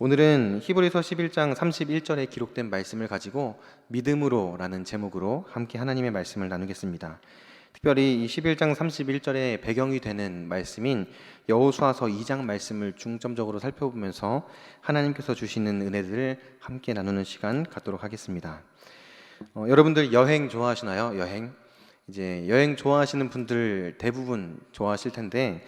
오늘은 히브리서 11장 31절에 기록된 말씀을 가지고 믿음으로라는 제목으로 함께 하나님의 말씀을 나누겠습니다. 특별히 이 11장 31절의 배경이 되는 말씀인 여호수아서 2장 말씀을 중점적으로 살펴보면서 하나님께서 주시는 은혜들을 함께 나누는 시간 갖도록 하겠습니다. 여러분들 여행 좋아하시나요? 이제 여행 좋아하시는 분들 대부분 좋아하실 텐데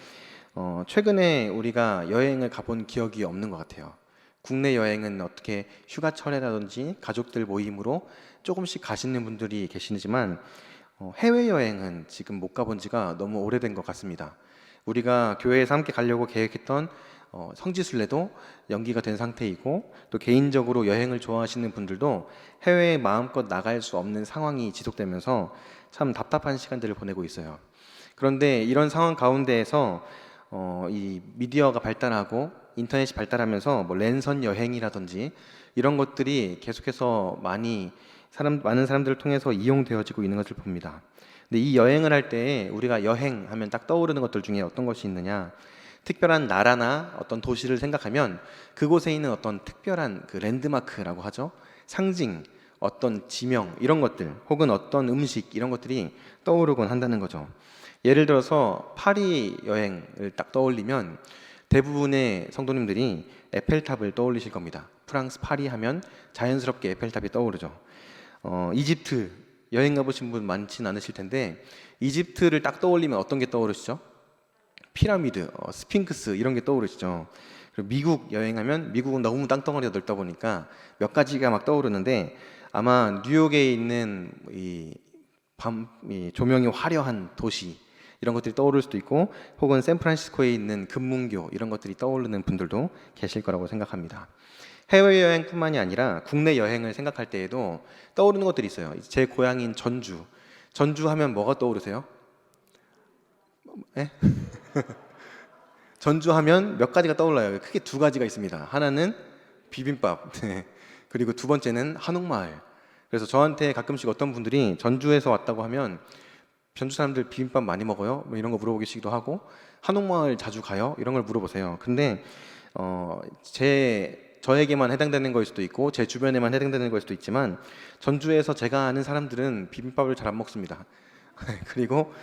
최근에 우리가 여행을 가본 기억이 없는 것 같아요. 국내 여행은 어떻게 휴가철이라든지 가족들 모임으로 조금씩 가시는 분들이 계시지만 해외여행은 지금 못 가본 지가 너무 오래된 것 같습니다. 우리가 교회에서 함께 가려고 계획했던 성지순례도 연기가 된 상태이고, 또 개인적으로 여행을 좋아하시는 분들도 해외에 마음껏 나갈 수 없는 상황이 지속되면서 참 답답한 시간들을 보내고 있어요. 그런데 이런 상황 가운데에서 이 미디어가 발달하고 인터넷이 발달하면서 랜선 여행이라든지 이런 것들이 계속해서 많은 사람들을 통해서 이용되어지고 있는 것을 봅니다. 근데 이 여행을 할 때 우리가 여행하면 딱 떠오르는 것들 중에 어떤 것이 있느냐? 특별한 나라나 어떤 도시를 생각하면 그곳에 있는 어떤 특별한 그 랜드마크라고 하죠. 상징, 어떤 지명 이런 것들, 혹은 어떤 음식 이런 것들이 떠오르곤 한다는 거죠. 예를 들어서 파리 여행을 딱 떠올리면 대부분의 성도님들이 에펠탑을 떠올리실 겁니다. 프랑스 파리 하면 자연스럽게 에펠탑이 떠오르죠. 이집트 여행 가보신 분 많지는 않으실 텐데 이집트를 딱 떠올리면 어떤 게 떠오르시죠? 피라미드, 스핑크스 이런 게 떠오르시죠. 그리고 미국 여행하면 미국은 너무 땅덩어리가 넓다 보니까 몇 가지가 막 떠오르는데, 아마 뉴욕에 있는 이 조명이 화려한 도시 이런 것들이 떠오를 수도 있고, 혹은 샌프란시스코에 있는 금문교 이런 것들이 떠오르는 분들도 계실 거라고 생각합니다. 해외여행뿐만이 아니라 국내 여행을 생각할 때에도 떠오르는 것들이 있어요. 제 고향인 전주 하면 뭐가 떠오르세요? 네? 전주 하면 몇 가지가 떠올라요. 크게 두 가지가 있습니다. 하나는 비빔밥, 그리고 두 번째는 한옥마을. 그래서 저한테 가끔씩 어떤 분들이 전주에서 왔다고 하면 전주 사람들 비빔밥 많이 먹어요? 뭐 이런 거 물어보시기도 하고, 한옥마을 자주 가요? 이런 걸 물어보세요. 근데 저에게만 해당되는 거일 수도 있고 제 주변에만 해당되는 거일 수도 있지만, 전주에서 제가 아는 사람들은 비빔밥을 잘 안 먹습니다. 그리고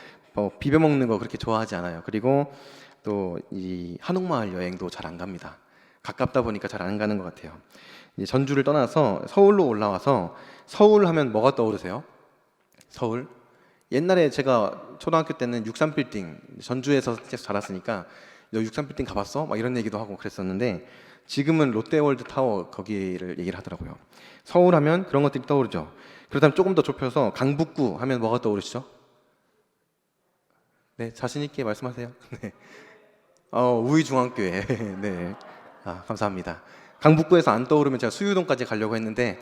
비벼 먹는 거 그렇게 좋아하지 않아요. 그리고 또 이 한옥마을 여행도 잘 안 갑니다. 가깝다 보니까 잘 안 가는 것 같아요. 이제 전주를 떠나서 서울로 올라와서, 서울 하면 뭐가 떠오르세요? 서울? 옛날에 제가 초등학교 때는 63빌딩, 전주에서 계속 자랐으니까 너 63빌딩 가봤어? 막 이런 얘기도 하고 그랬었는데, 지금은 롯데월드 타워 거기를 얘기를 하더라고요. 서울 하면 그런 것들이 떠오르죠. 그렇다면 조금 더 좁혀서 강북구 하면 뭐가 떠오르시죠? 네, 자신 있게 말씀하세요. 네. 우이중앙교회. 네. 감사합니다. 강북구에서 안 떠오르면 제가 수유동까지 가려고 했는데,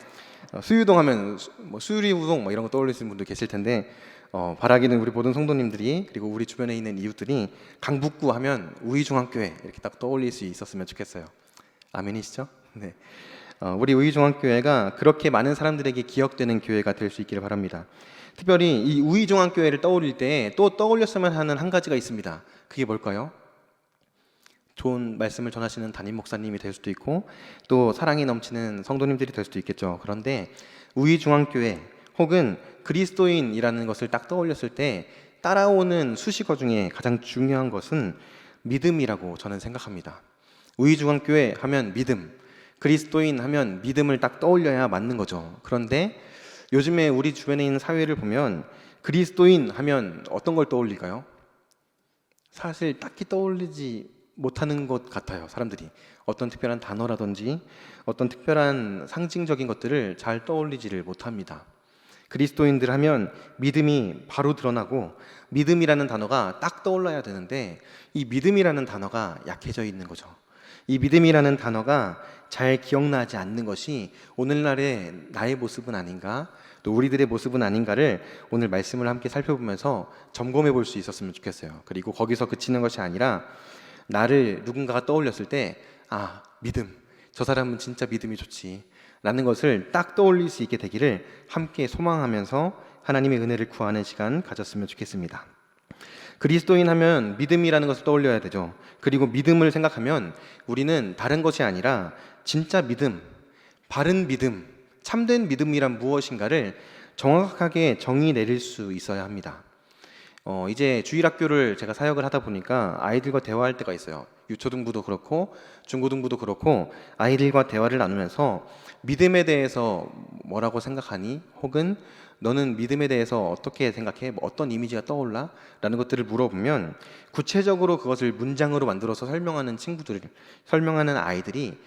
수유동 하면 수유리우동 뭐 이런 거 떠올리시는 분도 계실 텐데, 바라기는 우리 모든 성도님들이, 그리고 우리 주변에 있는 이웃들이 강북구 하면 우이중앙교회 이렇게 딱 떠올릴 수 있었으면 좋겠어요. 아멘이시죠? 네. 우리 우이중앙교회가 그렇게 많은 사람들에게 기억되는 교회가 될 수 있기를 바랍니다. 특별히 이 우이중앙교회를 떠올릴 때 또 떠올렸으면 하는 한 가지가 있습니다. 그게 뭘까요? 좋은 말씀을 전하시는 담임 목사님이 될 수도 있고, 또 사랑이 넘치는 성도님들이 될 수도 있겠죠. 그런데 우이중앙교회 혹은 그리스도인이라는 것을 딱 떠올렸을 때 따라오는 수식어 중에 가장 중요한 것은 믿음이라고 저는 생각합니다. 우이중앙교회 하면 믿음, 그리스도인 하면 믿음을 딱 떠올려야 맞는 거죠. 그런데 요즘에 우리 주변에 있는 사회를 보면 그리스도인 하면 어떤 걸 떠올릴까요? 사실 딱히 떠올리지 못하는 것 같아요. 사람들이 어떤 특별한 단어라든지 어떤 특별한 상징적인 것들을 잘 떠올리지를 못합니다. 그리스도인들 하면 믿음이 바로 드러나고 믿음이라는 단어가 딱 떠올라야 되는데, 이 믿음이라는 단어가 약해져 있는 거죠. 이 믿음이라는 단어가 잘 기억나지 않는 것이 오늘날의 나의 모습은 아닌가, 또 우리들의 모습은 아닌가를 오늘 말씀을 함께 살펴보면서 점검해 볼 수 있었으면 좋겠어요. 그리고 거기서 그치는 것이 아니라 나를 누군가가 떠올렸을 때, 믿음, 저 사람은 진짜 믿음이 좋지 라는 것을 딱 떠올릴 수 있게 되기를 함께 소망하면서 하나님의 은혜를 구하는 시간 가졌으면 좋겠습니다. 그리스도인 하면 믿음이라는 것을 떠올려야 되죠. 그리고 믿음을 생각하면 우리는 다른 것이 아니라 진짜 믿음, 바른 믿음, 참된 믿음이란 무엇인가를 정확하게 정의 내릴 수 있어야 합니다. 이제 주일학교를 제가 사역을 하다 보니까 아이들과 대화할 때가 있어요. 유초등부도 그렇고 중고등부도 그렇고 아이들과 대화를 나누면서 믿음에 대해서 뭐라고 생각하니? 혹은 너는 믿음에 대해서 어떻게 생각해? 뭐 어떤 이미지가 떠올라? 라는 것들을 물어보면 구체적으로 그것을 문장으로 만들어서 설명하는 아이들이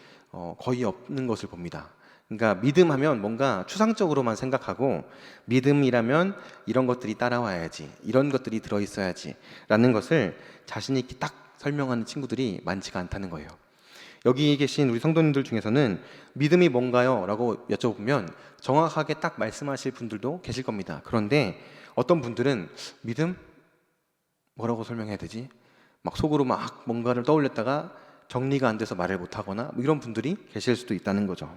거의 없는 것을 봅니다. 그러니까 믿음하면 뭔가 추상적으로만 생각하고 믿음이라면 이런 것들이 따라와야지, 이런 것들이 들어있어야지 라는 것을 자신 있게 딱 설명하는 친구들이 많지가 않다는 거예요. 여기 계신 우리 성도님들 중에서는 믿음이 뭔가요? 라고 여쭤보면 정확하게 딱 말씀하실 분들도 계실 겁니다. 그런데 어떤 분들은 믿음? 뭐라고 설명해야 되지? 막 속으로 막 뭔가를 떠올렸다가 정리가 안 돼서 말을 못하거나 뭐 이런 분들이 계실 수도 있다는 거죠.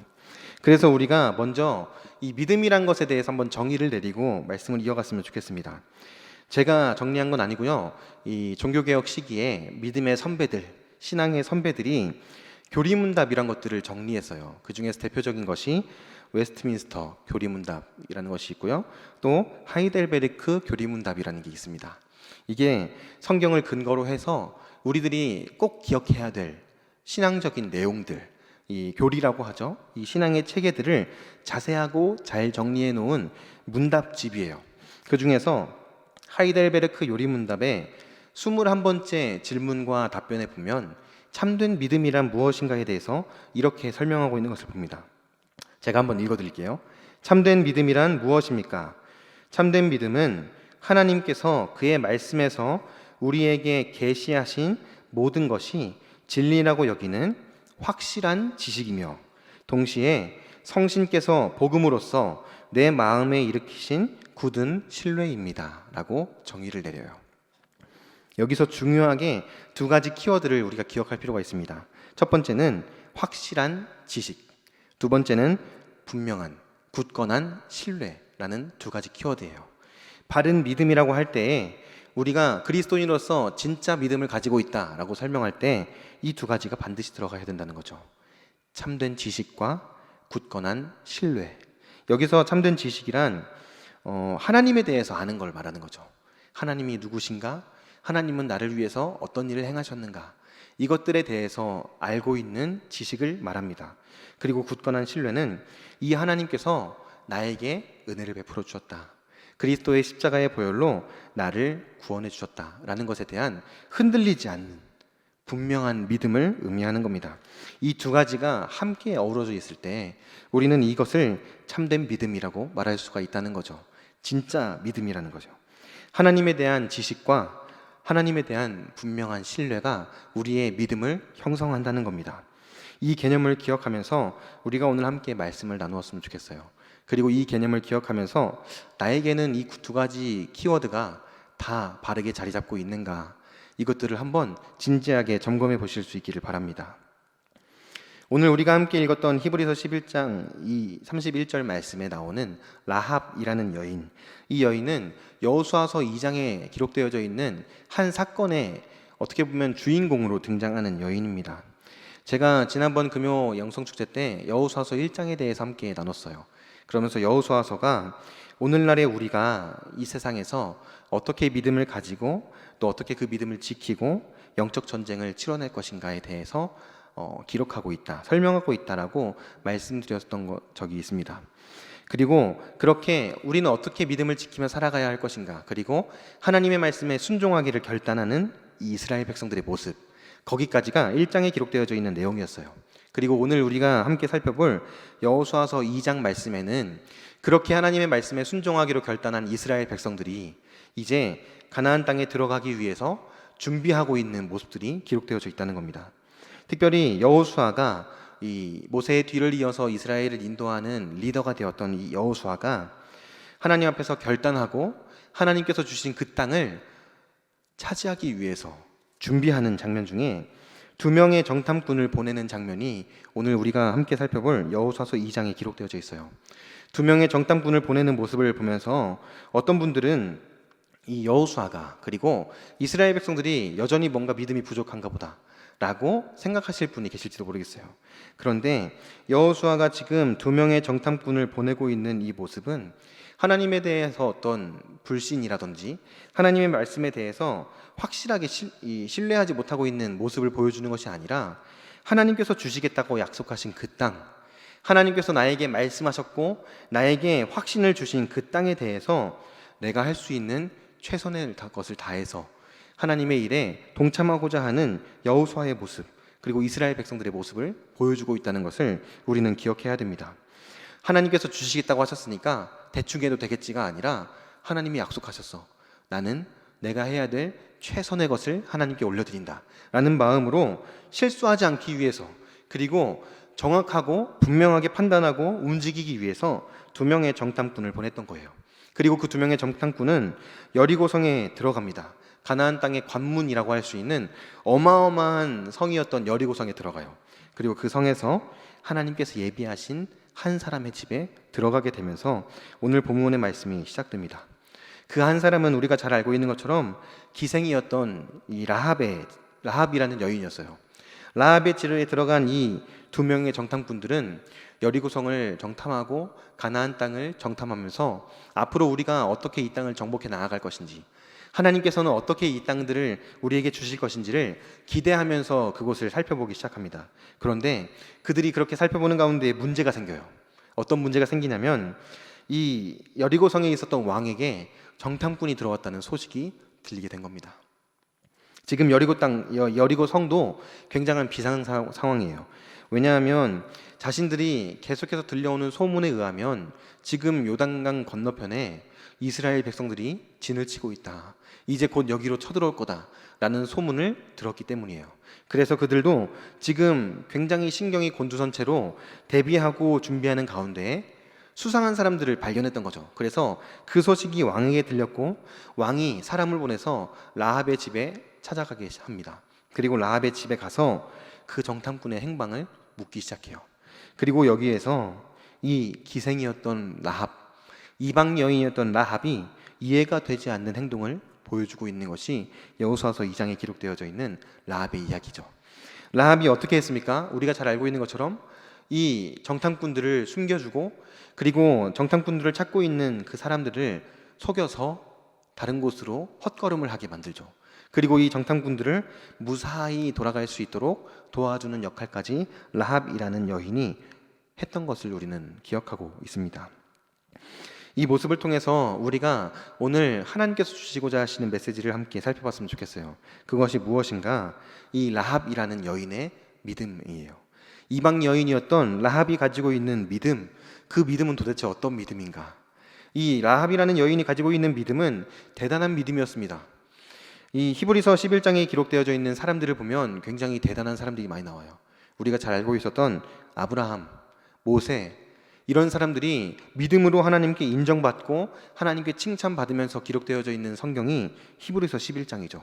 그래서 우리가 먼저 이 믿음이란 것에 대해서 한번 정의를 내리고 말씀을 이어갔으면 좋겠습니다. 제가 정리한 건 아니고요. 이 종교개혁 시기에 믿음의 선배들, 신앙의 선배들이 교리문답이란 것들을 정리했어요. 그 중에서 대표적인 것이 웨스트민스터 교리문답이라는 것이 있고요. 또 하이델베르크 교리문답이라는 게 있습니다. 이게 성경을 근거로 해서 우리들이 꼭 기억해야 될 신앙적인 내용들, 이 교리라고 하죠. 이 신앙의 체계들을 자세하고 잘 정리해 놓은 문답집이에요. 그 중에서 하이델베르크 요리문답의 21번째 질문과 답변에 보면 참된 믿음이란 무엇인가에 대해서 이렇게 설명하고 있는 것을 봅니다. 제가 한번 읽어드릴게요. 참된 믿음이란 무엇입니까? 참된 믿음은 하나님께서 그의 말씀에서 우리에게 계시하신 모든 것이 진리라고 여기는 확실한 지식이며 동시에 성신께서 복음으로써 내 마음에 일으키신 굳은 신뢰입니다 라고 정의를 내려요. 여기서 중요하게 두 가지 키워드를 우리가 기억할 필요가 있습니다. 첫 번째는 확실한 지식, 두 번째는 분명한, 굳건한 신뢰라는 두 가지 키워드예요. 바른 믿음이라고 할 때에 우리가 그리스도인으로서 진짜 믿음을 가지고 있다라고 설명할 때 이 두 가지가 반드시 들어가야 된다는 거죠. 참된 지식과 굳건한 신뢰. 여기서 참된 지식이란 하나님에 대해서 아는 걸 말하는 거죠. 하나님이 누구신가? 하나님은 나를 위해서 어떤 일을 행하셨는가? 이것들에 대해서 알고 있는 지식을 말합니다. 그리고 굳건한 신뢰는 이 하나님께서 나에게 은혜를 베풀어 주셨다. 그리스도의 십자가의 보혈로 나를 구원해 주셨다라는 것에 대한 흔들리지 않는 분명한 믿음을 의미하는 겁니다. 이 두 가지가 함께 어우러져 있을 때 우리는 이것을 참된 믿음이라고 말할 수가 있다는 거죠. 진짜 믿음이라는 거죠. 하나님에 대한 지식과 하나님에 대한 분명한 신뢰가 우리의 믿음을 형성한다는 겁니다. 이 개념을 기억하면서 우리가 오늘 함께 말씀을 나누었으면 좋겠어요. 그리고 이 개념을 기억하면서 나에게는 이 두 가지 키워드가 다 바르게 자리 잡고 있는가, 이것들을 한번 진지하게 점검해 보실 수 있기를 바랍니다. 오늘 우리가 함께 읽었던 히브리서 11장 이 31절 말씀에 나오는 라합이라는 여인, 이 여인은 여호수아서 2장에 기록되어져 있는 한 사건의 어떻게 보면 주인공으로 등장하는 여인입니다. 제가 지난번 금요 영성축제 때 여호수아서 1장에 대해서 함께 나눴어요. 그러면서 여호수아서가 오늘날의 우리가 이 세상에서 어떻게 믿음을 가지고 또 어떻게 그 믿음을 지키고 영적 전쟁을 치러낼 것인가에 대해서 기록하고 있다, 설명하고 있다라고 말씀드렸던 적이 있습니다. 그리고 그렇게 우리는 어떻게 믿음을 지키며 살아가야 할 것인가, 그리고 하나님의 말씀에 순종하기를 결단하는 이 이스라엘 백성들의 모습, 거기까지가 1장에 기록되어져 있는 내용이었어요. 그리고 오늘 우리가 함께 살펴볼 여호수아서 2장 말씀에는 그렇게 하나님의 말씀에 순종하기로 결단한 이스라엘 백성들이 이제 가나안 땅에 들어가기 위해서 준비하고 있는 모습들이 기록되어져 있다는 겁니다. 특별히 여호수아가 이 모세의 뒤를 이어서 이스라엘을 인도하는 리더가 되었던 이 여호수아가 하나님 앞에서 결단하고 하나님께서 주신 그 땅을 차지하기 위해서 준비하는 장면 중에 두 명의 정탐꾼을 보내는 장면이 오늘 우리가 함께 살펴볼 여호수아서 2장에 기록되어져 있어요. 두 명의 정탐꾼을 보내는 모습을 보면서 어떤 분들은 이 여호수아가, 그리고 이스라엘 백성들이 여전히 뭔가 믿음이 부족한가 보다, 라고 생각하실 분이 계실지도 모르겠어요. 그런데 여호수아가 지금 두 명의 정탐꾼을 보내고 있는 이 모습은 하나님에 대해서 어떤 불신이라든지 하나님의 말씀에 대해서 확실하게 신뢰하지 못하고 있는 모습을 보여주는 것이 아니라 하나님께서 주시겠다고 약속하신 그 땅, 하나님께서 나에게 말씀하셨고 나에게 확신을 주신 그 땅에 대해서 내가 할 수 있는 최선의 것을 다해서 하나님의 일에 동참하고자 하는 여호수아의 모습, 그리고 이스라엘 백성들의 모습을 보여주고 있다는 것을 우리는 기억해야 됩니다. 하나님께서 주시겠다고 하셨으니까 대충 해도 되겠지가 아니라 하나님이 약속하셨어. 나는 내가 해야 될 최선의 것을 하나님께 올려드린다 라는 마음으로 실수하지 않기 위해서, 그리고 정확하고 분명하게 판단하고 움직이기 위해서 두 명의 정탐꾼을 보냈던 거예요. 그리고 그 두 명의 정탐꾼은 여리고성에 들어갑니다. 가나안 땅의 관문이라고 할 수 있는 어마어마한 성이었던 여리고성에 들어가요. 그리고 그 성에서 하나님께서 예비하신 한 사람의 집에 들어가게 되면서 오늘 본문의 말씀이 시작됩니다. 그 한 사람은 우리가 잘 알고 있는 것처럼 기생이었던 이 라합이라는 여인이었어요. 라합의 집에 들어간 이 두 명의 정탐꾼들은 여리고성을 정탐하고 가나안 땅을 정탐하면서 앞으로 우리가 어떻게 이 땅을 정복해 나아갈 것인지, 하나님께서는 어떻게 이 땅들을 우리에게 주실 것인지를 기대하면서 그곳을 살펴보기 시작합니다. 그런데 그들이 그렇게 살펴보는 가운데 문제가 생겨요. 어떤 문제가 생기냐면 이 여리고성에 있었던 왕에게 정탐꾼이 들어왔다는 소식이 들리게 된 겁니다. 지금 여리고 성도 굉장한 비상 상황이에요. 왜냐하면 자신들이 계속해서 들려오는 소문에 의하면 지금 요단강 건너편에 이스라엘 백성들이 진을 치고 있다. 이제 곧 여기로 쳐들어올 거다라는 소문을 들었기 때문이에요. 그래서 그들도 지금 굉장히 신경이 곤두선 채로 대비하고 준비하는 가운데 수상한 사람들을 발견했던 거죠. 그래서 그 소식이 왕에게 들렸고 왕이 사람을 보내서 라합의 집에 찾아가게 합니다. 그리고 라합의 집에 가서 그 정탐꾼의 행방을 묻기 시작해요. 그리고 여기에서 이 기생이었던 라합, 이방 여인이었던 라합이 이해가 되지 않는 행동을 보여주고 있는 것이 여호수아서 2장에 기록되어져 있는 라합의 이야기죠. 라합이 어떻게 했습니까? 우리가 잘 알고 있는 것처럼 이 정탐꾼들을 숨겨주고, 그리고 정탐꾼들을 찾고 있는 그 사람들을 속여서 다른 곳으로 헛걸음을 하게 만들죠. 그리고 이 정탐꾼들을 무사히 돌아갈 수 있도록 도와주는 역할까지 라합이라는 여인이 했던 것을 우리는 기억하고 있습니다. 이 모습을 통해서 우리가 오늘 하나님께서 주시고자 하시는 메시지를 함께 살펴봤으면 좋겠어요. 그것이 무엇인가? 이 라합이라는 여인의 믿음이에요. 이방 여인이었던 라합이 가지고 있는 믿음, 그 믿음은 도대체 어떤 믿음인가? 이 라합이라는 여인이 가지고 있는 믿음은 대단한 믿음이었습니다. 이 히브리서 11장에 기록되어져 있는 사람들을 보면 굉장히 대단한 사람들이 많이 나와요. 우리가 잘 알고 있었던 아브라함, 모세, 이런 사람들이 믿음으로 하나님께 인정받고 하나님께 칭찬받으면서 기록되어져 있는 성경이 히브리서 11장이죠.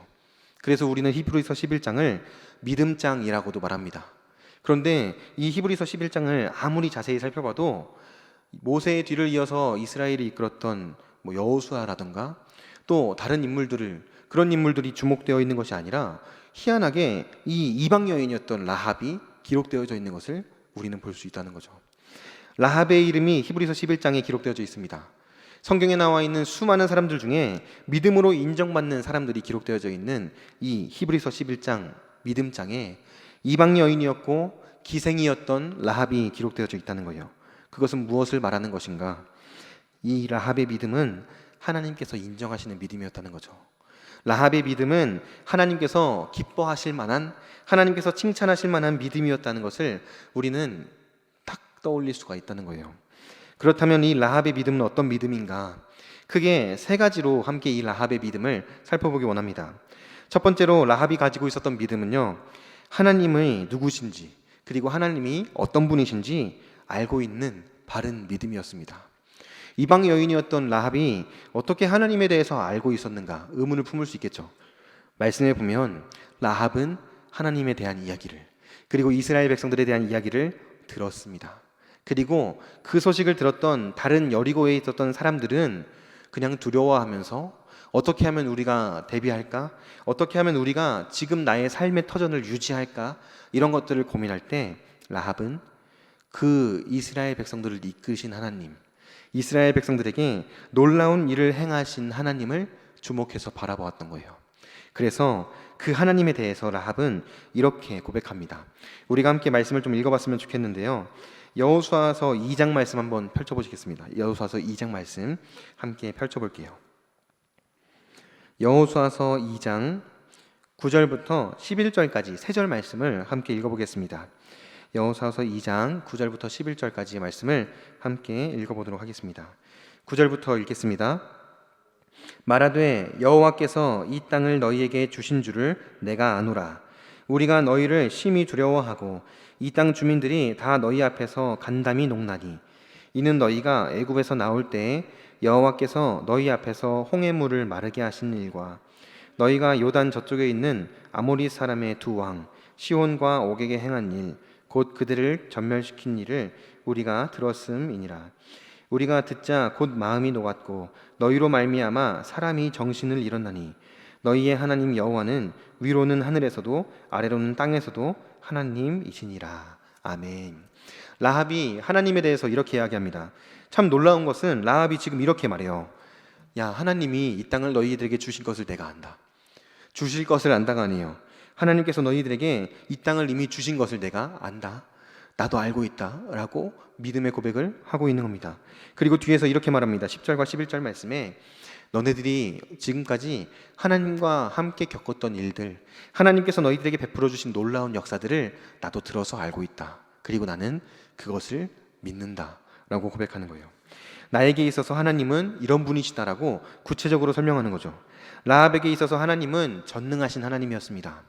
그래서 우리는 히브리서 11장을 믿음장이라고도 말합니다. 그런데 이 히브리서 11장을 아무리 자세히 살펴봐도 모세의 뒤를 이어서 이스라엘이 이끌었던 여호수아라든가 또 다른 그런 인물들이 주목되어 있는 것이 아니라 희한하게 이 이방 여인이었던 라합이 기록되어져 있는 것을 우리는 볼 수 있다는 거죠. 라합의 이름이 히브리서 11장에 기록되어져 있습니다. 성경에 나와 있는 수많은 사람들 중에 믿음으로 인정받는 사람들이 기록되어져 있는 이 히브리서 11장 믿음장에 이방 여인이었고 기생이었던 라합이 기록되어져 있다는 거예요. 그것은 무엇을 말하는 것인가? 이 라합의 믿음은 하나님께서 인정하시는 믿음이었다는 거죠. 라합의 믿음은 하나님께서 기뻐하실 만한, 하나님께서 칭찬하실 만한 믿음이었다는 것을 우리는 딱 떠올릴 수가 있다는 거예요. 그렇다면 이 라합의 믿음은 어떤 믿음인가? 크게 세 가지로 함께 이 라합의 믿음을 살펴보기 원합니다. 첫 번째로 라합이 가지고 있었던 믿음은요, 하나님의 누구신지, 그리고 하나님이 어떤 분이신지 알고 있는 바른 믿음이었습니다. 이방 여인이었던 라합이 어떻게 하나님에 대해서 알고 있었는가 의문을 품을 수 있겠죠. 말씀에 보면 라합은 하나님에 대한 이야기를, 그리고 이스라엘 백성들에 대한 이야기를 들었습니다. 그리고 그 소식을 들었던 다른 여리고에 있었던 사람들은 그냥 두려워하면서 어떻게 하면 우리가 대비할까? 어떻게 하면 우리가 지금 나의 삶의 터전을 유지할까? 이런 것들을 고민할 때 라합은 그 이스라엘 백성들을 이끄신 하나님, 이스라엘 백성들에게 놀라운 일을 행하신 하나님을 주목해서 바라보았던 거예요. 그래서 그 하나님에 대해서 라합은 이렇게 고백합니다. 우리가 함께 말씀을 좀 읽어봤으면 좋겠는데요. 여호수아서 2장 말씀 한번 펼쳐보시겠습니다. 여호수아서 2장 말씀 함께 펼쳐볼게요. 여호수아서 2장 9절부터 11절까지 세 절 말씀을 함께 읽어보겠습니다. 여호수아서 2장 9절부터 11절까지의 말씀을 함께 읽어보도록 하겠습니다. 9절부터 읽겠습니다. 말하되 여호와께서 이 땅을 너희에게 주신 줄을 내가 아노라. 우리가 너희를 심히 두려워하고 이 땅 주민들이 다 너희 앞에서 간담이 녹나니 이는 너희가 애굽에서 나올 때에 여호와께서 너희 앞에서 홍해물을 마르게 하신 일과 너희가 요단 저쪽에 있는 아모리 사람의 두 왕 시온과 옥에게 행한 일 곧 그들을 전멸시킨 일을 우리가 들었음이니라. 우리가 듣자 곧 마음이 녹았고 너희로 말미암아 사람이 정신을 잃었나니 너희의 하나님 여호와는 위로는 하늘에서도 아래로는 땅에서도 하나님이시니라. 아멘. 라합이 하나님에 대해서 이렇게 이야기합니다. 참 놀라운 것은 라합이 지금 이렇게 말해요. 야, 하나님이 이 땅을 너희들에게 주신 것을 내가 안다. 주실 것을 안다가 아니에요. 하나님께서 너희들에게 이 땅을 이미 주신 것을 내가 안다. 나도 알고 있다. 라고 믿음의 고백을 하고 있는 겁니다. 그리고 뒤에서 이렇게 말합니다. 10절과 11절 말씀에 너네들이 지금까지 하나님과 함께 겪었던 일들, 하나님께서 너희들에게 베풀어 주신 놀라운 역사들을 나도 들어서 알고 있다. 그리고 나는 그것을 믿는다. 라고 고백하는 거예요. 나에게 있어서 하나님은 이런 분이시다라고 구체적으로 설명하는 거죠. 라합에게 있어서 하나님은 전능하신 하나님이었습니다.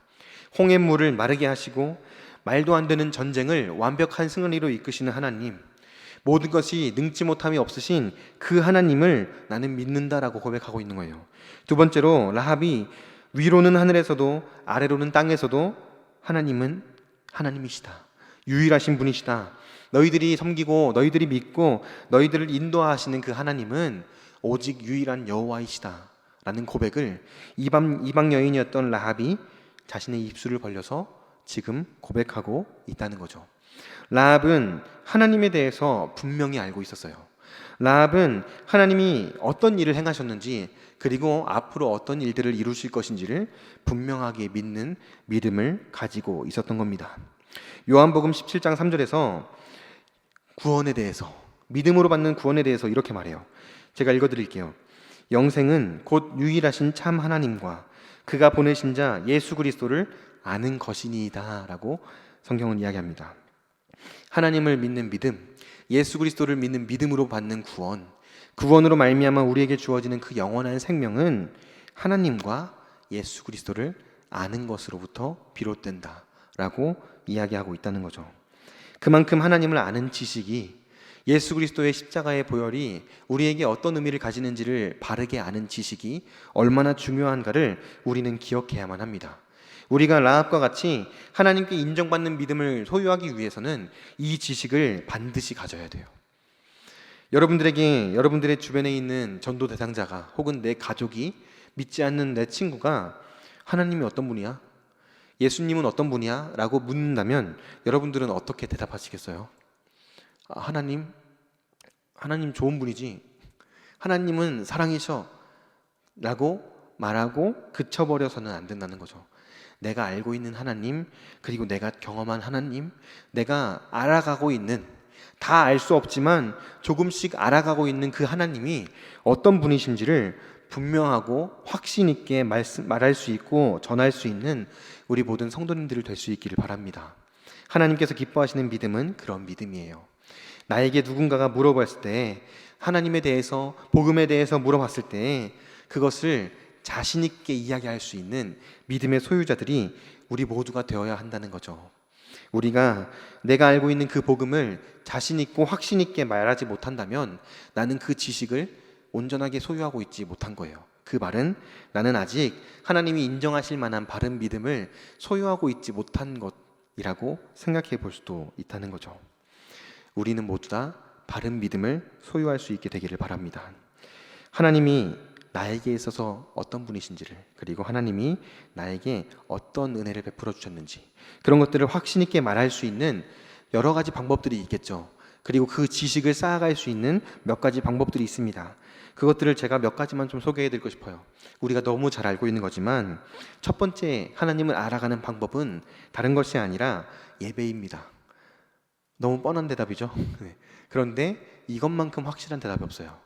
홍해물을 마르게 하시고 말도 안 되는 전쟁을 완벽한 승리로 이끄시는 하나님, 모든 것이 능치 못함이 없으신 그 하나님을 나는 믿는다라고 고백하고 있는 거예요. 두 번째로 라합이 위로는 하늘에서도 아래로는 땅에서도 하나님은 하나님이시다. 유일하신 분이시다. 너희들이 섬기고 너희들이 믿고 너희들을 인도하시는 그 하나님은 오직 유일한 여호와이시다 라는 고백을 이방 여인이었던 라합이 자신의 입술을 벌려서 지금 고백하고 있다는 거죠. 라합은 하나님에 대해서 분명히 알고 있었어요. 라합은 하나님이 어떤 일을 행하셨는지 그리고 앞으로 어떤 일들을 이루실 것인지를 분명하게 믿는 믿음을 가지고 있었던 겁니다. 요한복음 17장 3절에서 구원에 대해서, 믿음으로 받는 구원에 대해서 이렇게 말해요. 제가 읽어드릴게요. 영생은 곧 유일하신 참 하나님과 그가 보내신 자 예수 그리스도를 아는 것이니이다 라고 성경은 이야기합니다. 하나님을 믿는 믿음, 예수 그리스도를 믿는 믿음으로 받는 구원, 구원으로 말미암아 우리에게 주어지는 그 영원한 생명은 하나님과 예수 그리스도를 아는 것으로부터 비롯된다 라고 이야기하고 있다는 거죠. 그만큼 하나님을 아는 지식이, 예수 그리스도의 십자가의 보혈이 우리에게 어떤 의미를 가지는지를 바르게 아는 지식이 얼마나 중요한가를 우리는 기억해야만 합니다. 우리가 라합과 같이 하나님께 인정받는 믿음을 소유하기 위해서는 이 지식을 반드시 가져야 돼요. 여러분들에게 여러분들의 주변에 있는 전도 대상자가 혹은 내 가족이 믿지 않는 내 친구가 하나님이 어떤 분이야? 예수님은 어떤 분이야? 라고 묻는다면 여러분들은 어떻게 대답하시겠어요? 하나님 좋은 분이지. 하나님은 사랑이셔. 라고 말하고 그쳐버려서는 안 된다는 거죠. 내가 알고 있는 하나님, 그리고 내가 경험한 하나님, 내가 알아가고 있는, 다 알 수 없지만 조금씩 알아가고 있는 그 하나님이 어떤 분이신지를 분명하고 확신 있게 말할 수 있고 전할 수 있는 우리 모든 성도님들이 될 수 있기를 바랍니다. 하나님께서 기뻐하시는 믿음은 그런 믿음이에요. 나에게 누군가가 물어봤을 때, 하나님에 대해서, 복음에 대해서 물어봤을 때 그것을 자신 있게 이야기할 수 있는 믿음의 소유자들이 우리 모두가 되어야 한다는 거죠. 우리가 내가 알고 있는 그 복음을 자신 있고 확신 있게 말하지 못한다면 나는 그 지식을 온전하게 소유하고 있지 못한 거예요. 그 말은 나는 아직 하나님이 인정하실 만한 바른 믿음을 소유하고 있지 못한 것이라고 생각해 볼 수도 있다는 거죠. 우리는 모두 다 바른 믿음을 소유할 수 있게 되기를 바랍니다. 하나님이 나에게 있어서 어떤 분이신지를, 그리고 하나님이 나에게 어떤 은혜를 베풀어 주셨는지, 그런 것들을 확신 있게 말할 수 있는 여러 가지 방법들이 있겠죠. 그리고 그 지식을 쌓아갈 수 있는 몇 가지 방법들이 있습니다. 그것들을 제가 몇 가지만 좀 소개해 드리고 싶어요. 우리가 너무 잘 알고 있는 거지만 첫 번째 하나님을 알아가는 방법은 다른 것이 아니라 예배입니다. 너무 뻔한 대답이죠. 네. 그런데 이것만큼 확실한 대답이 없어요.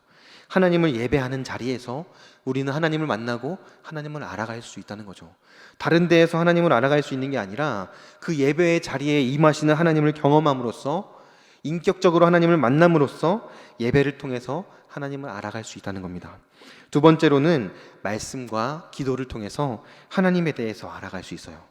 하나님을 예배하는 자리에서 우리는 하나님을 만나고 하나님을 알아갈 수 있다는 거죠. 다른 데에서 하나님을 알아갈 수 있는 게 아니라 그 예배의 자리에 임하시는 하나님을 경험함으로써, 인격적으로 하나님을 만남으로써 예배를 통해서 하나님을 알아갈 수 있다는 겁니다. 두 번째로는 말씀과 기도를 통해서 하나님에 대해서 알아갈 수 있어요.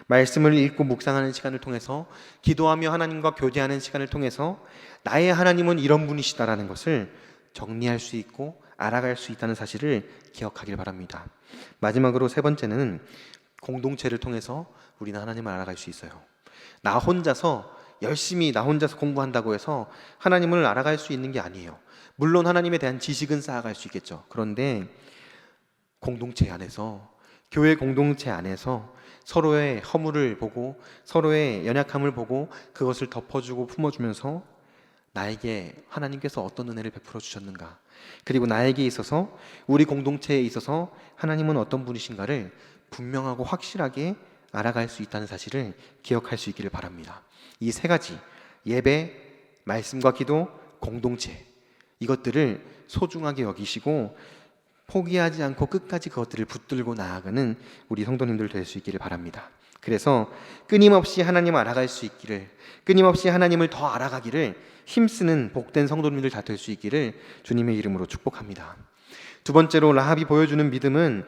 말씀을 읽고 묵상하는 시간을 통해서, 기도하며 하나님과 교제하는 시간을 통해서 나의 하나님은 이런 분이시다라는 것을 정리할 수 있고 알아갈 수 있다는 사실을 기억하길 바랍니다. 마지막으로 세 번째는 공동체를 통해서 우리는 하나님을 알아갈 수 있어요. 나 혼자서 열심히 나 혼자서 공부한다고 해서 하나님을 알아갈 수 있는 게 아니에요. 물론 하나님에 대한 지식은 쌓아갈 수 있겠죠. 그런데 공동체 안에서, 교회 공동체 안에서 서로의 허물을 보고 서로의 연약함을 보고 그것을 덮어주고 품어주면서 나에게 하나님께서 어떤 은혜를 베풀어 주셨는가, 그리고 나에게 있어서, 우리 공동체에 있어서 하나님은 어떤 분이신가를 분명하고 확실하게 알아갈 수 있다는 사실을 기억할 수 있기를 바랍니다. 이 세 가지, 예배, 말씀과 기도, 공동체, 이것들을 소중하게 여기시고 포기하지 않고 끝까지 그것들을 붙들고 나아가는 우리 성도님들 될 수 있기를 바랍니다. 그래서 끊임없이 하나님을 알아갈 수 있기를, 끊임없이 하나님을 더 알아가기를 힘쓰는 복된 성도님들 다 될 수 있기를 주님의 이름으로 축복합니다. 두 번째로 라합이 보여주는 믿음은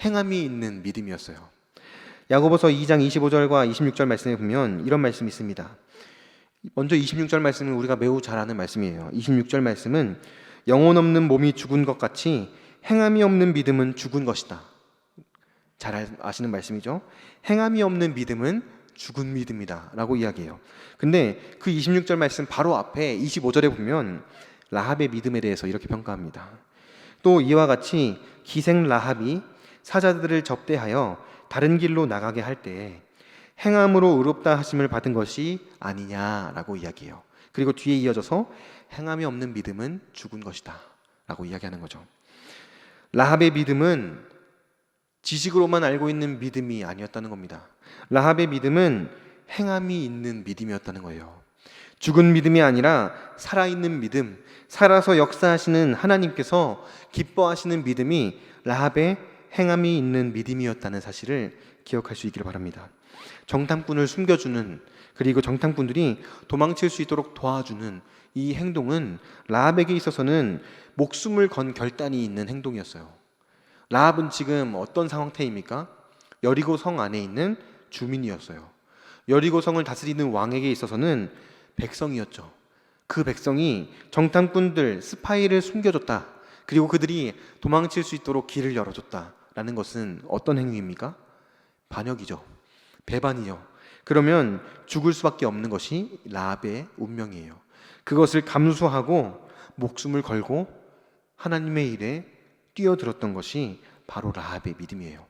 행함이 있는 믿음이었어요. 야고보서 2장 25절과 26절 말씀에 보면 이런 말씀이 있습니다. 먼저 26절 말씀은 우리가 매우 잘 아는 말씀이에요. 26절 말씀은 영혼 없는 몸이 죽은 것 같이 행함이 없는 믿음은 죽은 것이다. 잘 아시는 말씀이죠. 행함이 없는 믿음은 죽은 믿음이다 라고 이야기해요. 근데 그 26절 말씀 바로 앞에 25절에 보면 라합의 믿음에 대해서 이렇게 평가합니다. 또 이와 같이 기생 라합이 사자들을 접대하여 다른 길로 나가게 할 때에 행함으로 의롭다 하심을 받은 것이 아니냐라고 이야기해요. 그리고 뒤에 이어져서 행함이 없는 믿음은 죽은 것이다 라고 이야기하는 거죠. 라합의 믿음은 지식으로만 알고 있는 믿음이 아니었다는 겁니다. 라합의 믿음은 행함이 있는 믿음이었다는 거예요. 죽은 믿음이 아니라 살아있는 믿음, 살아서 역사하시는 하나님께서 기뻐하시는 믿음이 라합의 행함이 있는 믿음이었다는 사실을 기억할 수 있기를 바랍니다. 정탐꾼을 숨겨주는, 그리고 정탐꾼들이 도망칠 수 있도록 도와주는 이 행동은 라합에게 있어서는 목숨을 건 결단이 있는 행동이었어요. 라합은 지금 어떤 상태입니까? 여리고 성 안에 있는 주민이었어요. 여리고 성을 다스리는 왕에게 있어서는 백성이었죠. 그 백성이 정탐꾼들, 스파이를 숨겨줬다, 그리고 그들이 도망칠 수 있도록 길을 열어줬다라는 것은 어떤 행위입니까? 반역이죠. 배반이죠. 그러면 죽을 수밖에 없는 것이 라합의 운명이에요. 그것을 감수하고 목숨을 걸고 하나님의 일에 뛰어들었던 것이 바로 라합의 믿음이에요.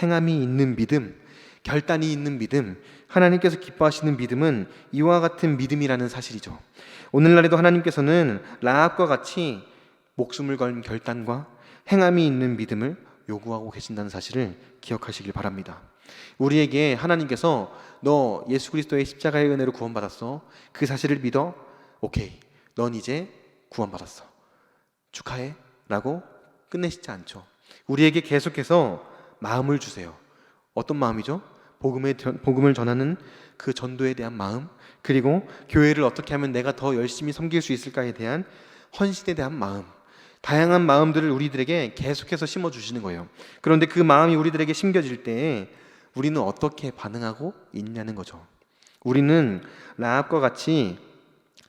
행함이 있는 믿음, 결단이 있는 믿음, 하나님께서 기뻐하시는 믿음은 이와 같은 믿음이라는 사실이죠. 오늘날에도 하나님께서는 라합과 같이 목숨을 건 결단과 행함이 있는 믿음을 요구하고 계신다는 사실을 기억하시길 바랍니다. 우리에게 하나님께서 너 예수 그리스도의 십자가의 은혜로 구원받았어, 그 사실을 믿어? 오케이, 넌 이제 구원받았어, 축하해 라고 끝내시지 않죠. 우리에게 계속해서 마음을 주세요. 어떤 마음이죠? 복음을 전하는 그 전도에 대한 마음, 그리고 교회를 어떻게 하면 내가 더 열심히 섬길 수 있을까에 대한 헌신에 대한 마음, 다양한 마음들을 우리들에게 계속해서 심어주시는 거예요. 그런데 그 마음이 우리들에게 심겨질 때 우리는 어떻게 반응하고 있냐는 거죠. 우리는 라합과 같이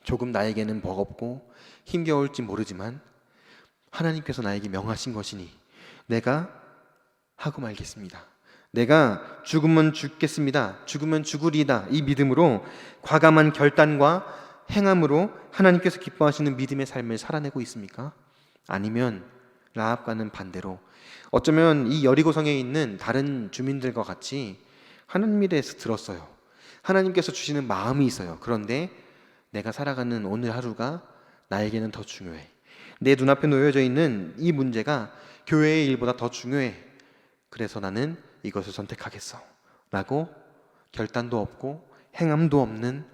조금 나에게는 버겁고 힘겨울지 모르지만 하나님께서 나에게 명하신 것이니 내가 하고 말겠습니다, 내가 죽으면 죽겠습니다, 죽으면 죽으리다, 이 믿음으로 과감한 결단과 행함으로 하나님께서 기뻐하시는 믿음의 삶을 살아내고 있습니까? 아니면 라합과는 반대로 어쩌면 이 여리고성에 있는 다른 주민들과 같이 하나님에 대해서 들었어요. 하나님께서 주시는 마음이 있어요. 그런데 내가 살아가는 오늘 하루가 나에게는 더 중요해. 내 눈앞에 놓여져 있는 이 문제가 교회의 일보다 더 중요해. 그래서 나는 이것을 선택하겠어 라고 결단도 없고 행함도 없는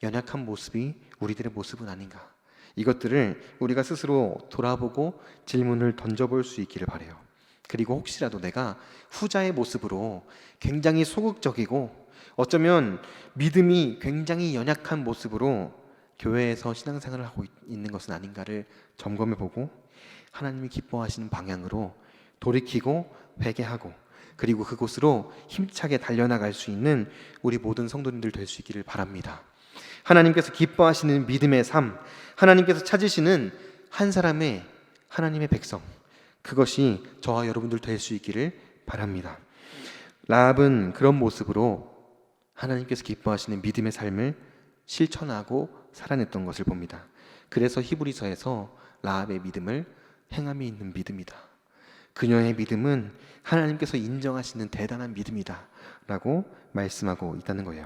연약한 모습이 우리들의 모습은 아닌가. 이것들을 우리가 스스로 돌아보고 질문을 던져볼 수 있기를 바라요. 그리고 혹시라도 내가 후자의 모습으로 굉장히 소극적이고 어쩌면 믿음이 굉장히 연약한 모습으로 교회에서 신앙생활을 하고 있는 것은 아닌가를 점검해보고 하나님이 기뻐하시는 방향으로 돌이키고 회개하고 그리고 그곳으로 힘차게 달려나갈 수 있는 우리 모든 성도님들 될 수 있기를 바랍니다. 하나님께서 기뻐하시는 믿음의 삶, 하나님께서 찾으시는 한 사람의 하나님의 백성, 그것이 저와 여러분들 될 수 있기를 바랍니다. 라합은 그런 모습으로 하나님께서 기뻐하시는 믿음의 삶을 실천하고 살아냈던 것을 봅니다. 그래서 히브리서에서 라합의 믿음을 행함이 있는 믿음이다. 그녀의 믿음은 하나님께서 인정하시는 대단한 믿음이다 라고 말씀하고 있다는 거예요.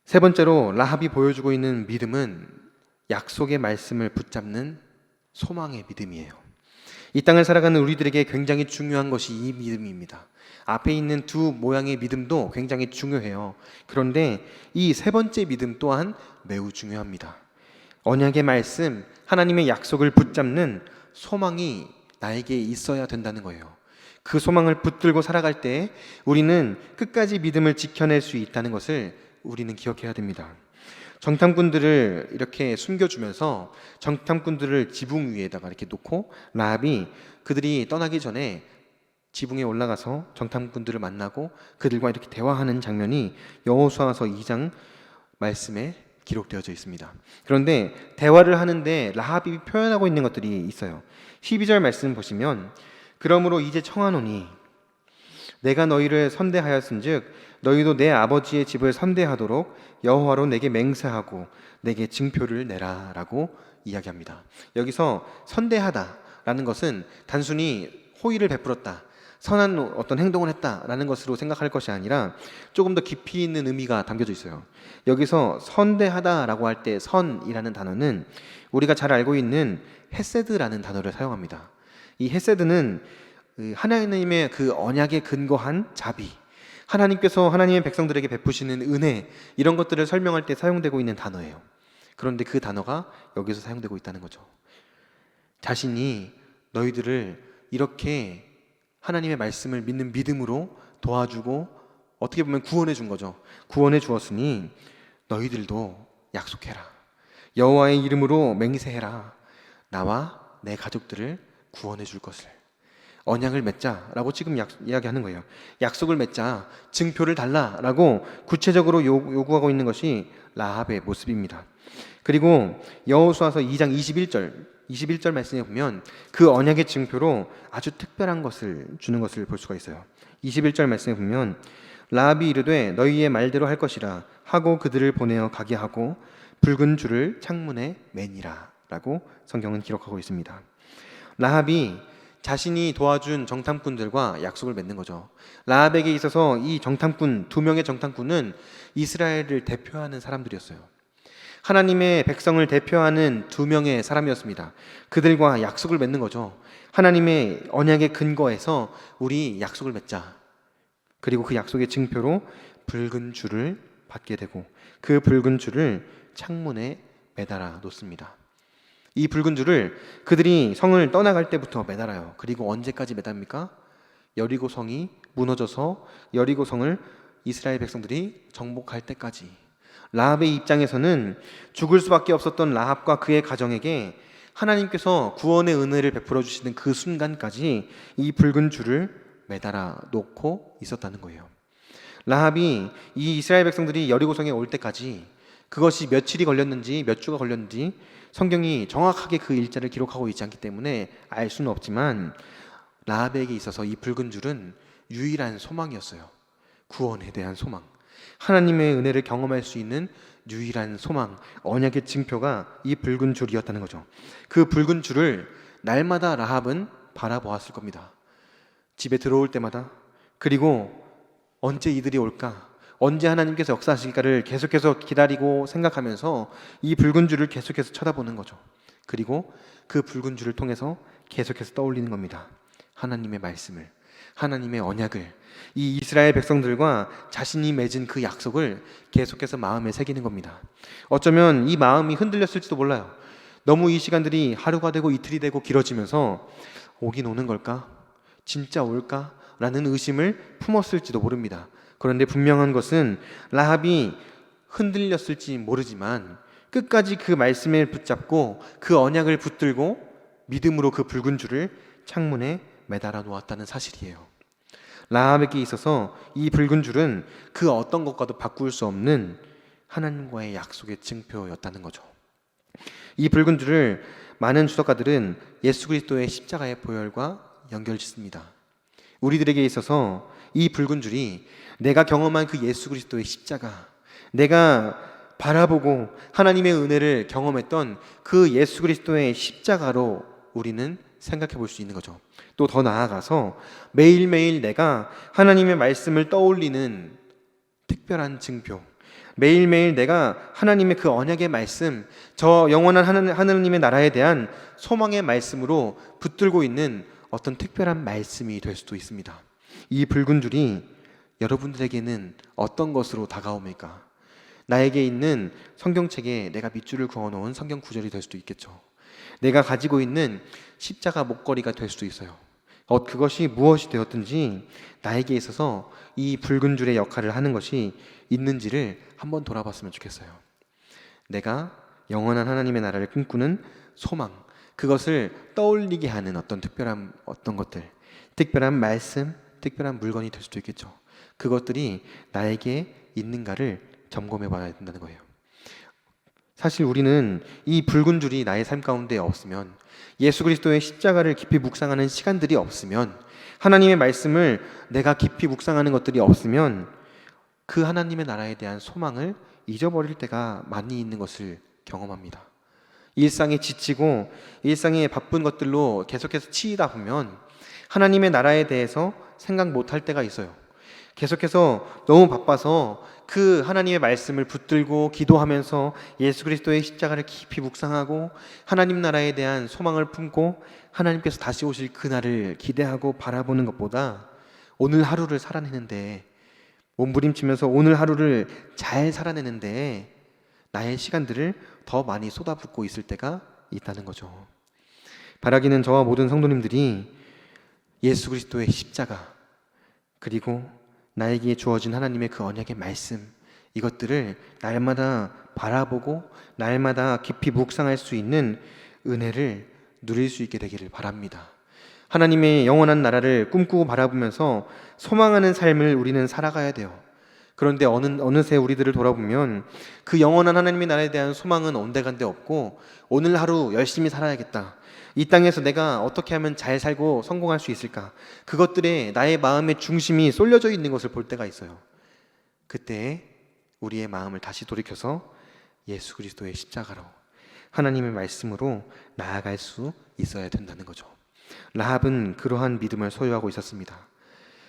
세 번째로 라합이 보여주고 있는 믿음은 약속의 말씀을 붙잡는 소망의 믿음이에요. 이 땅을 살아가는 우리들에게 굉장히 중요한 것이 이 믿음입니다. 앞에 있는 두 모양의 믿음도 굉장히 중요해요. 그런데 이 세 번째 믿음 또한 매우 중요합니다. 언약의 말씀, 하나님의 약속을 붙잡는 소망이 나에게 있어야 된다는 거예요. 그 소망을 붙들고 살아갈 때 우리는 끝까지 믿음을 지켜낼 수 있다는 것을 우리는 기억해야 됩니다. 정탐꾼들을 이렇게 숨겨주면서 정탐꾼들을 지붕 위에다가 이렇게 놓고 라합이 그들이 떠나기 전에 지붕에 올라가서 정탐꾼들을 만나고 그들과 이렇게 대화하는 장면이 여호수아서 2장 말씀에 기록되어져 있습니다. 그런데 대화를 하는데 라합이 표현하고 있는 것들이 있어요. 12절 말씀 보시면 그러므로 이제 청하노니 내가 너희를 선대하였은즉 너희도 내 아버지의 집을 선대하도록 여호와로 내게 맹세하고 내게 증표를 내라 라고 이야기합니다. 여기서 선대하다라는 것은 단순히 호의를 베풀었다, 선한 어떤 행동을 했다라는 것으로 생각할 것이 아니라 조금 더 깊이 있는 의미가 담겨져 있어요. 여기서 선대하다라고 할 때 선이라는 단어는 우리가 잘 알고 있는 헤세드라는 단어를 사용합니다. 이 헤세드는 하나님의 그 언약에 근거한 자비, 하나님께서 하나님의 백성들에게 베푸시는 은혜, 이런 것들을 설명할 때 사용되고 있는 단어예요. 그런데 그 단어가 여기서 사용되고 있다는 거죠. 자신이 너희들을 이렇게 하나님의 말씀을 믿는 믿음으로 도와주고 어떻게 보면 구원해 준 거죠. 구원해 주었으니 너희들도 약속해라. 여호와의 이름으로 맹세해라. 나와 내 가족들을 구원해 줄 것을. 언약을 맺자라고 지금 이야기하는 거예요. 약속을 맺자, 증표를 달라라고 구체적으로 요구하고 있는 것이 라합의 모습입니다. 그리고 여호수아서 2장 21절 말씀에 보면 그 언약의 증표로 아주 특별한 것을 주는 것을 볼 수가 있어요. 21절 말씀에 보면 라합이 이르되 너희의 말대로 할 것이라 하고 그들을 보내어 가게 하고 붉은 줄을 창문에 매니라 라고 성경은 기록하고 있습니다. 라합이 자신이 도와준 정탐꾼들과 약속을 맺는 거죠. 라합에게 있어서 이 정탐꾼, 두 명의 정탐꾼은 이스라엘을 대표하는 사람들이었어요. 하나님의 백성을 대표하는 두 명의 사람이었습니다. 그들과 약속을 맺는 거죠. 하나님의 언약에 근거해서 우리 약속을 맺자. 그리고 그 약속의 증표로 붉은 줄을 받게 되고 그 붉은 줄을 창문에 매달아 놓습니다. 이 붉은 줄을 그들이 성을 떠나갈 때부터 매달아요. 그리고 언제까지 매답니까? 여리고 성이 무너져서 여리고 성을 이스라엘 백성들이 정복할 때까지. 라합의 입장에서는 죽을 수밖에 없었던 라합과 그의 가정에게 하나님께서 구원의 은혜를 베풀어 주시는 그 순간까지 이 붉은 줄을 매달아 놓고 있었다는 거예요. 라합이 이 이스라엘 백성들이 여리고성에 올 때까지 그것이 며칠이 걸렸는지 몇 주가 걸렸는지 성경이 정확하게 그 일자를 기록하고 있지 않기 때문에 알 수는 없지만 라합에게 있어서 이 붉은 줄은 유일한 소망이었어요. 구원에 대한 소망, 하나님의 은혜를 경험할 수 있는 유일한 소망, 언약의 증표가 이 붉은 줄이었다는 거죠. 그 붉은 줄을 날마다 라합은 바라보았을 겁니다. 집에 들어올 때마다, 그리고 언제 이들이 올까? 언제 하나님께서 역사하실까를 계속해서 기다리고 생각하면서 이 붉은 줄을 계속해서 쳐다보는 거죠. 그리고 그 붉은 줄을 통해서 계속해서 떠올리는 겁니다. 하나님의 말씀을, 하나님의 언약을, 이 이스라엘 백성들과 자신이 맺은 그 약속을 계속해서 마음에 새기는 겁니다. 어쩌면 이 마음이 흔들렸을지도 몰라요. 너무 이 시간들이 하루가 되고 이틀이 되고 길어지면서 오긴 오는 걸까? 진짜 올까? 라는 의심을 품었을지도 모릅니다. 그런데 분명한 것은 라합이 흔들렸을지 모르지만 끝까지 그 말씀에 붙잡고 그 언약을 붙들고 믿음으로 그 붉은 줄을 창문에 매달아 놓았다는 사실이에요. 라합에게 있어서 이 붉은 줄은 그 어떤 것과도 바꿀 수 없는 하나님과의 약속의 증표였다는 거죠. 이 붉은 줄을 많은 주석가들은 예수 그리스도의 십자가의 보혈과 연결짓습니다. 우리들에게 있어서 이 붉은 줄이 내가 경험한 그 예수 그리스도의 십자가, 내가 바라보고 하나님의 은혜를 경험했던 그 예수 그리스도의 십자가로 우리는 생각해 볼 수 있는 거죠. 또 더 나아가서 매일매일 내가 하나님의 말씀을 떠올리는 특별한 증표, 매일매일 내가 하나님의 그 언약의 말씀, 저 영원한 하나님의 나라에 대한 소망의 말씀으로 붙들고 있는 어떤 특별한 말씀이 될 수도 있습니다. 이 붉은 줄이 여러분들에게는 어떤 것으로 다가옵니까? 나에게 있는 성경책에 내가 밑줄을 그어놓은 성경 구절이 될 수도 있겠죠. 내가 가지고 있는 십자가 목걸이가 될 수도 있어요. 그것이 무엇이 되었든지 나에게 있어서 이 붉은 줄의 역할을 하는 것이 있는지를 한번 돌아봤으면 좋겠어요. 내가 영원한 하나님의 나라를 꿈꾸는 소망, 그것을 떠올리게 하는 특별한 것들, 특별한 말씀, 특별한 물건이 될 수도 있겠죠. 그것들이 나에게 있는가를 점검해 봐야 된다는 거예요. 사실 우리는 이 붉은 줄이 나의 삶 가운데 없으면, 예수 그리스도의 십자가를 깊이 묵상하는 시간들이 없으면, 하나님의 말씀을 내가 깊이 묵상하는 것들이 없으면 그 하나님의 나라에 대한 소망을 잊어버릴 때가 많이 있는 것을 경험합니다. 일상에 지치고 일상의 바쁜 것들로 계속해서 치이다 보면 하나님의 나라에 대해서 생각 못할 때가 있어요. 계속해서 너무 바빠서 그 하나님의 말씀을 붙들고 기도하면서 예수 그리스도의 십자가를 깊이 묵상하고 하나님 나라에 대한 소망을 품고 하나님께서 다시 오실 그날을 기대하고 바라보는 것보다 오늘 하루를 살아내는데, 몸부림치면서 오늘 하루를 잘 살아내는데 나의 시간들을 더 많이 쏟아붓고 있을 때가 있다는 거죠. 바라기는 저와 모든 성도님들이 예수 그리스도의 십자가, 그리고 나에게 주어진 하나님의 그 언약의 말씀, 이것들을 날마다 바라보고 날마다 깊이 묵상할 수 있는 은혜를 누릴 수 있게 되기를 바랍니다. 하나님의 영원한 나라를 꿈꾸고 바라보면서 소망하는 삶을 우리는 살아가야 돼요. 그런데 어느새 우리들을 돌아보면 그 영원한 하나님의 나라에 대한 소망은 온데간데 없고, 오늘 하루 열심히 살아야겠다, 이 땅에서 내가 어떻게 하면 잘 살고 성공할 수 있을까, 그것들에 나의 마음의 중심이 쏠려져 있는 것을 볼 때가 있어요. 그때 우리의 마음을 다시 돌이켜서 예수 그리스도의 십자가로, 하나님의 말씀으로 나아갈 수 있어야 된다는 거죠. 라합은 그러한 믿음을 소유하고 있었습니다.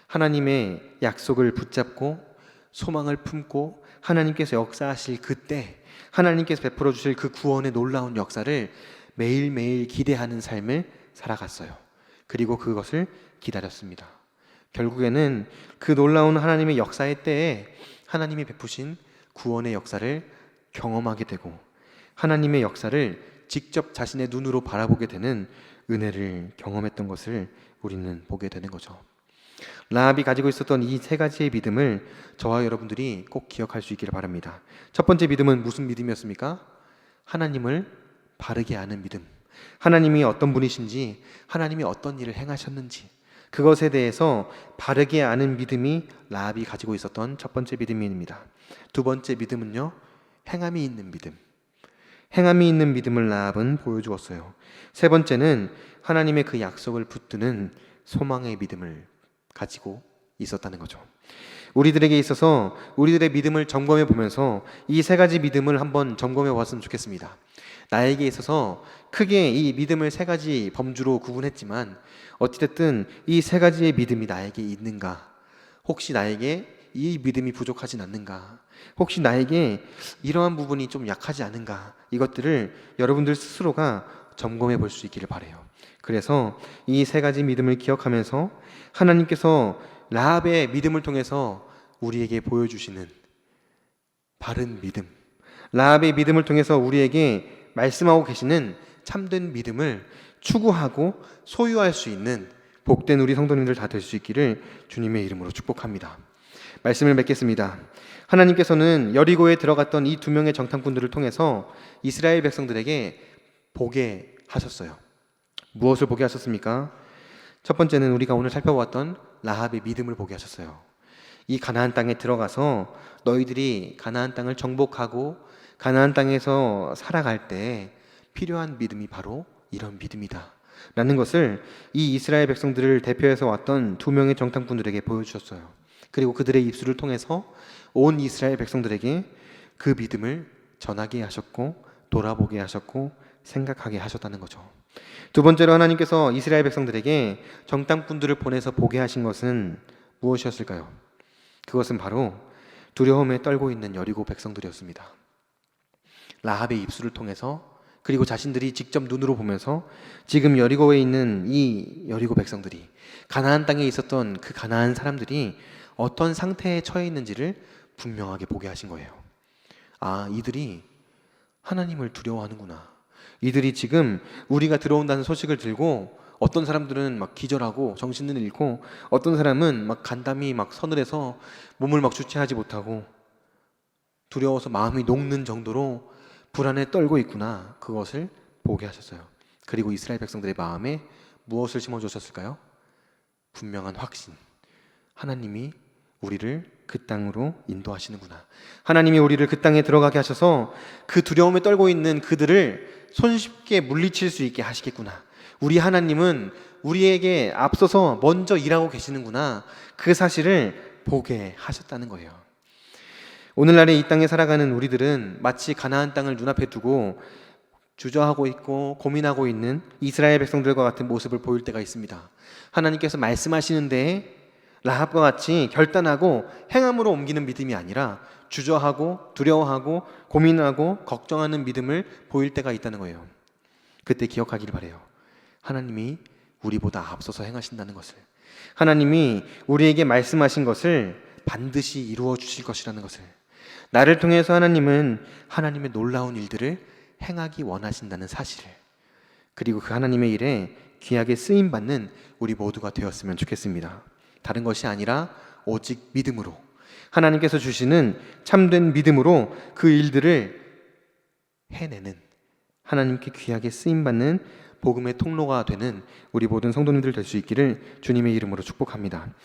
하나님의 약속을 붙잡고 소망을 품고 하나님께서 역사하실 그때, 하나님께서 베풀어 주실 그 구원의 놀라운 역사를 매일매일 기대하는 삶을 살아갔어요. 그리고 그것을 기다렸습니다. 결국에는 그 놀라운 하나님의 역사의 때에 하나님이 베푸신 구원의 역사를 경험하게 되고, 하나님의 역사를 직접 자신의 눈으로 바라보게 되는 은혜를 경험했던 것을 우리는 보게 되는 거죠. 라합이 가지고 있었던 이 세 가지의 믿음을 저와 여러분들이 꼭 기억할 수 있기를 바랍니다. 첫 번째 믿음은 무슨 믿음이었습니까? 하나님을 바르게 아는 믿음. 하나님이 어떤 분이신지, 하나님이 어떤 일을 행하셨는지, 그것에 대해서 바르게 아는 믿음이 라합이 가지고 있었던 첫 번째 믿음입니다. 두 번째 믿음은요, 행함이 있는 믿음. 행함이 있는 믿음을 라합은 보여주었어요. 세 번째는 하나님의 그 약속을 붙드는 소망의 믿음을 가지고 있었다는 거죠. 우리들에게 있어서 우리들의 믿음을 점검해 보면서 이 세 가지 믿음을 한번 점검해 보았으면 좋겠습니다. 나에게 있어서 크게 이 믿음을 세 가지 범주로 구분했지만 어찌됐든 이 세 가지의 믿음이 나에게 있는가? 혹시 나에게 이 믿음이 부족하진 않는가? 혹시 나에게 이러한 부분이 좀 약하지 않은가? 이것들을 여러분들 스스로가 점검해 볼 수 있기를 바라요. 그래서 이 세 가지 믿음을 기억하면서 하나님께서 라합의 믿음을 통해서 우리에게 보여주시는 바른 믿음, 라합의 믿음을 통해서 우리에게 말씀하고 계시는 참된 믿음을 추구하고 소유할 수 있는 복된 우리 성도님들 다 될 수 있기를 주님의 이름으로 축복합니다. 말씀을 맺겠습니다. 하나님께서는 여리고에 들어갔던 이 2명의 정탐꾼들을 통해서 이스라엘 백성들에게 보게 하셨어요. 무엇을 보게 하셨습니까? 첫 번째는 우리가 오늘 살펴보았던 라합의 믿음을 보게 하셨어요. 이 가나안 땅에 들어가서 너희들이 가나안 땅을 정복하고 가나안 땅에서 살아갈 때 필요한 믿음이 바로 이런 믿음이다 라는 것을 이 이스라엘 백성들을 대표해서 왔던 2명의 정탐꾼들에게 보여주셨어요. 그리고 그들의 입술을 통해서 온 이스라엘 백성들에게 그 믿음을 전하게 하셨고 돌아보게 하셨고 생각하게 하셨다는 거죠. 두 번째로 하나님께서 이스라엘 백성들에게 정탐꾼들을 보내서 보게 하신 것은 무엇이었을까요? 그것은 바로 두려움에 떨고 있는 여리고 백성들이었습니다. 라합의 입술을 통해서 그리고 자신들이 직접 눈으로 보면서 지금 여리고에 있는 이 여리고 백성들이 가나안 땅에 있었던 그 가나안 사람들이 어떤 상태에 처해 있는지를 분명하게 보게 하신 거예요. 아, 이들이 하나님을 두려워하는구나. 이들이 지금 우리가 들어온다는 소식을 들고 어떤 사람들은 막 기절하고 정신을 잃고 어떤 사람은 막 간담이 막 서늘해서 몸을 막 주체하지 못하고 두려워서 마음이 녹는 정도로 불안에 떨고 있구나. 그것을 보게 하셨어요. 그리고 이스라엘 백성들의 마음에 무엇을 심어주셨을까요? 분명한 확신. 하나님이 우리를 그 땅으로 인도하시는구나. 하나님이 우리를 그 땅에 들어가게 하셔서 그 두려움에 떨고 있는 그들을 손쉽게 물리칠 수 있게 하시겠구나. 우리 하나님은 우리에게 앞서서 먼저 일하고 계시는구나. 그 사실을 보게 하셨다는 거예요. 오늘날에 이 땅에 살아가는 우리들은 마치 가나안 땅을 눈앞에 두고 주저하고 있고 고민하고 있는 이스라엘 백성들과 같은 모습을 보일 때가 있습니다. 하나님께서 말씀하시는데 라합과 같이 결단하고 행함으로 옮기는 믿음이 아니라 주저하고 두려워하고 고민하고 걱정하는 믿음을 보일 때가 있다는 거예요. 그때 기억하기를 바라요. 하나님이 우리보다 앞서서 행하신다는 것을, 하나님이 우리에게 말씀하신 것을 반드시 이루어 주실 것이라는 것을, 나를 통해서 하나님은 하나님의 놀라운 일들을 행하기 원하신다는 사실을, 그리고 그 하나님의 일에 귀하게 쓰임받는 우리 모두가 되었으면 좋겠습니다. 다른 것이 아니라 오직 믿음으로, 하나님께서 주시는 참된 믿음으로 그 일들을 해내는, 하나님께 귀하게 쓰임받는 복음의 통로가 되는 우리 모든 성도님들 될 수 있기를 주님의 이름으로 축복합니다.